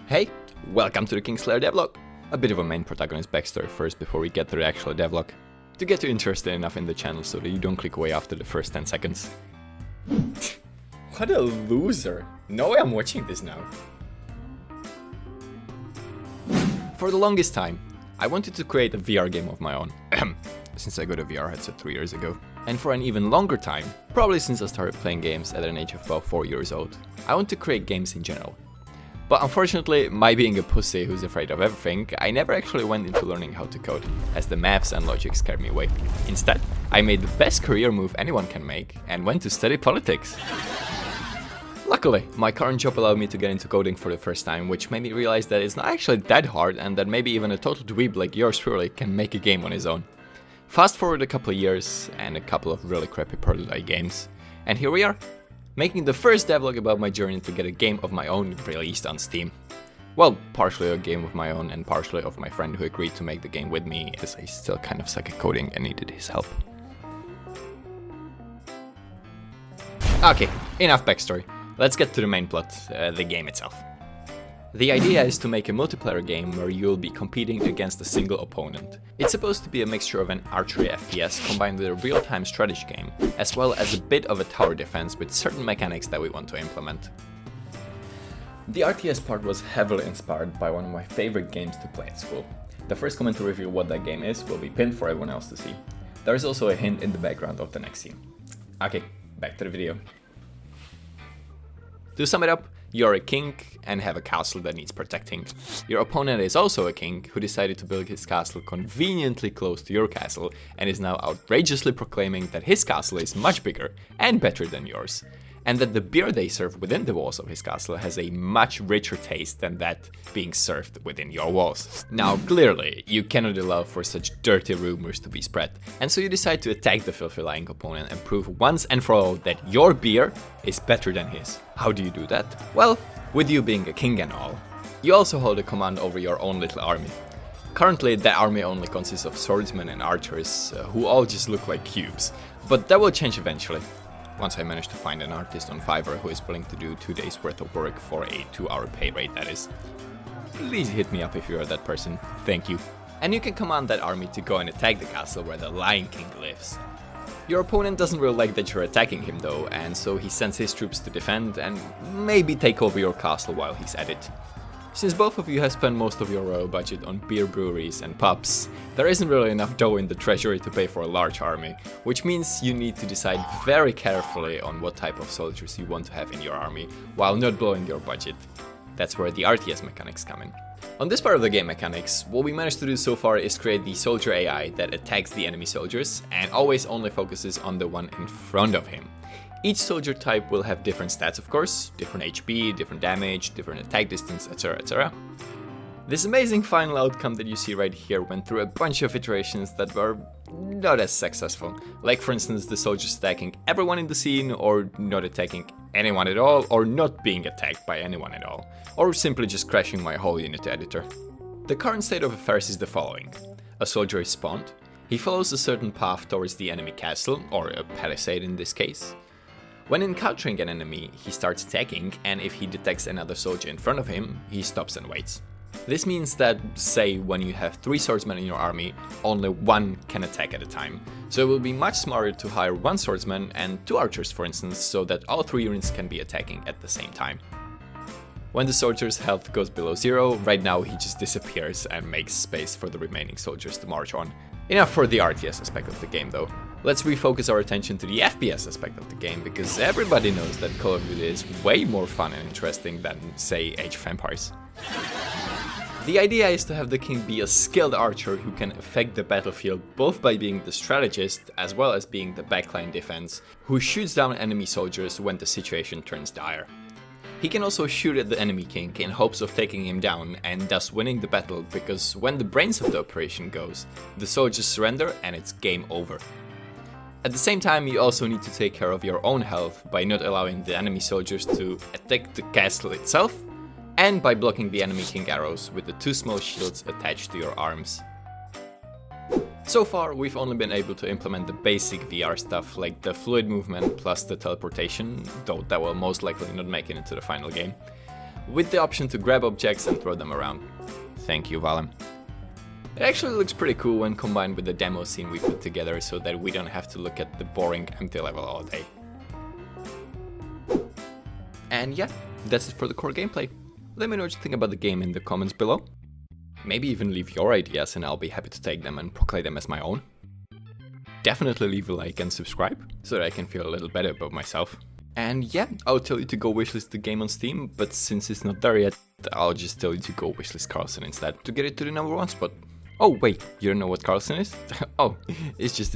Hey, welcome to the KingSlayer devlog. A bit of a main protagonist backstory first before we get to the actual devlog, to get you interested enough in the channel so that you don't click away after the first 10 seconds. What a loser! No way I'm watching this now. For the longest time, I wanted to create a VR game of my own, since I got a VR headset 3 years ago. And for an even longer time, probably since I started playing games at an age of about 4 years old, I want to create games in general. But unfortunately, my being a pussy who's afraid of everything, I never actually went into learning how to code, as the maths and logic scared me away. Instead, I made the best career move anyone can make and went to study politics. Luckily, my current job allowed me to get into coding for the first time, which made me realize that it's not actually that hard and that maybe even a total dweeb like yours truly can make a game on his own. Fast forward a couple of years and a couple of really crappy prototype games, and here we are, making the first devlog about my journey to get a game of my own released on Steam. Well, partially a game of my own and partially of my friend who agreed to make the game with me, as I still kind of suck at coding and needed his help. Okay, enough backstory. Let's get to the main plot, the game itself. The idea is to make a multiplayer game where you'll be competing against a single opponent. It's supposed to be a mixture of an archery FPS combined with a real-time strategy game, as well as a bit of a tower defense with certain mechanics that we want to implement. The RTS part was heavily inspired by one of my favorite games to play at school. The first comment to reveal what that game is will be pinned for everyone else to see. There is also a hint in the background of the next scene. Okay, back to the video. To sum it up, you're a king and have a castle that needs protecting. Your opponent is also a king who decided to build his castle conveniently close to your castle and is now outrageously proclaiming that his castle is much bigger and better than yours, and that the beer they serve within the walls of his castle has a much richer taste than that being served within your walls. Now clearly, you cannot allow for such dirty rumors to be spread, and so you decide to attack the filthy lying opponent and prove once and for all that your beer is better than his. How do you do that? Well, with you being a king and all, you also hold a command over your own little army. Currently, that army only consists of swordsmen and archers, who all just look like cubes, but that will change eventually. Once I manage to find an artist on Fiverr who is willing to do 2 days worth of work for a 2-hour pay rate, that is. Please hit me up if you are that person, thank you. And you can command that army to go and attack the castle where the Lion King lives. Your opponent doesn't really like that you're attacking him though, and so he sends his troops to defend and maybe take over your castle while he's at it. Since both of you have spent most of your royal budget on beer breweries and pubs, there isn't really enough dough in the treasury to pay for a large army, which means you need to decide very carefully on what type of soldiers you want to have in your army, while not blowing your budget. That's where the RTS mechanics come in. On this part of the game mechanics, what we managed to do so far is create the soldier AI that attacks the enemy soldiers and always only focuses on the one in front of him. Each soldier type will have different stats, of course, different HP, different damage, different attack distance, etc, etc. This amazing final outcome that you see right here went through a bunch of iterations that were not as successful. Like for instance the soldiers attacking everyone in the scene, or not attacking anyone at all, or not being attacked by anyone at all, or simply just crashing my whole Unity editor. The current state of affairs is the following. A soldier is spawned, he follows a certain path towards the enemy castle, or a palisade in this case. When encountering an enemy, he starts attacking, and if he detects another soldier in front of him, he stops and waits. This means that, say, when you have 3 swordsmen in your army, only 1 can attack at a time. So it will be much smarter to hire 1 swordsman and 2 archers, for instance, so that all 3 units can be attacking at the same time. When the soldier's health goes below 0, right now he just disappears and makes space for the remaining soldiers to march on. Enough for the RTS aspect of the game though. Let's refocus our attention to the FPS aspect of the game, because everybody knows that Call of Duty is way more fun and interesting than, say, Age of Empires. The idea is to have the king be a skilled archer who can affect the battlefield both by being the strategist as well as being the backline defense, who shoots down enemy soldiers when the situation turns dire. He can also shoot at the enemy king in hopes of taking him down and thus winning the battle, because when the brains of the operation goes, the soldiers surrender and it's game over. At the same time, you also need to take care of your own health by not allowing the enemy soldiers to attack the castle itself, and by blocking the enemy king arrows with the 2 small shields attached to your arms. So far, we've only been able to implement the basic VR stuff like the fluid movement plus the teleportation, though that will most likely not make it into the final game, with the option to grab objects and throw them around. Thank you, Valem. It actually looks pretty cool when combined with the demo scene we put together so that we don't have to look at the boring empty level all day. And yeah, that's it for the core gameplay. Let me know what you think about the game in the comments below. Maybe even leave your ideas and I'll be happy to take them and proclaim them as my own. Definitely leave a like and subscribe, so that I can feel a little better about myself. And yeah, I'll tell you to go wishlist the game on Steam, but since it's not there yet, I'll just tell you to go wishlist Carlson instead to get it to the #1 spot. Oh wait, you don't know what Carlson is? Oh, it's just